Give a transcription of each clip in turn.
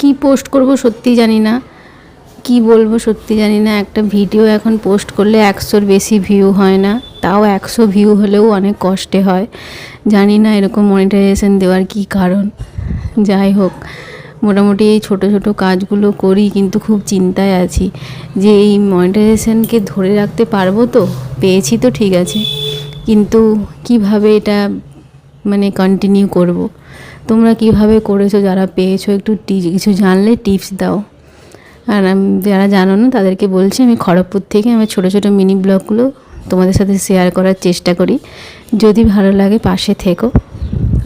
কি পোস্ট করব সত্যি জানি না, কি বলবো সত্যি জানি না। একটা ভিডিও এখন পোস্ট করলে 100-র বেশি ভিউ হয় না, তাও 100 ভিউ হলেও অনেক কষ্টে হয়। জানি না এরকম মনিটাইজেশন দেওয়ার কি কারণ। যাই হোক, মোটামুটি এই ছোটো ছোটো কাজগুলো করি, কিন্তু খুব চিন্তায় আছি যে এই মনিটাইজেশনকে ধরে রাখতে পারবো তো। পেয়েছি তো ঠিক আছে, কিন্তু কিভাবে এটা মানে কন্টিনিউ করব। তোমরা কিভাবে করেছো যারা পেয়েছো, একটু কিছু জানলে টিপস দাও। আর যারা জানো না তাদেরকে বলছি, আমি খড়গপুর থেকে আমার ছোটো ছোটো মিনি ব্লগগুলো তোমাদের সাথে শেয়ার করার চেষ্টা করি। যদি ভালো লাগে পাশে থেকো।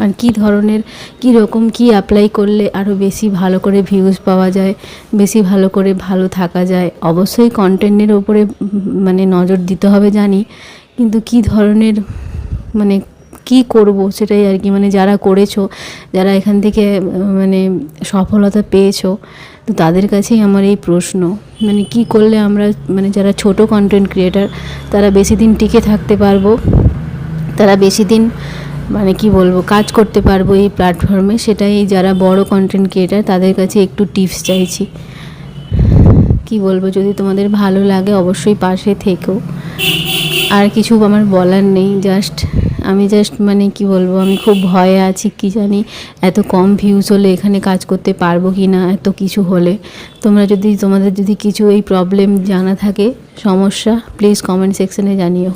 আর কী ধরনের কীরকম কী অ্যাপ্লাই করলে আরও বেশি ভালো করে ভিউজ পাওয়া যায়, বেশি ভালো করে ভালো থাকা যায়। অবশ্যই কন্টেন্টের ওপরে মানে নজর দিতে হবে জানি, কিন্তু কী ধরনের মানে কী করব সেটাই আর কি। মানে যারা করেছো, যারা এখান থেকে মানে সফলতা পেয়েছো, তো তাদের কাছেই আমার এই প্রশ্ন। মানে কি করলে আমরা মানে যারা ছোট কন্টেন্ট ক্রিয়েটার তারা বেশি দিন টিকে থাকতে পারবো, তারা বেশি দিন মানে কি বলবো কাজ করতে পারবো এই প্ল্যাটফর্মে। সেটাই যারা বড় কন্টেন্ট ক্রিয়েটার তাদের কাছে একটু টিপস চাইছি। কি বলবো, যদি তোমাদের ভালো লাগে অবশ্যই পাশে থেকো। আর কিছু আমার বলার নেই, আমি মানে কি বলবো, আমি খুব ভয়ে আছি। কি জানি এত কম ভিউজ হলে এখানে কাজ করতে পারবো কি না, এত কিছু হলে। তোমাদের যদি কিছু এই প্রবলেম জানা থাকে, সমস্যা, প্লিজ কমেন্ট সেকশনে জানিও।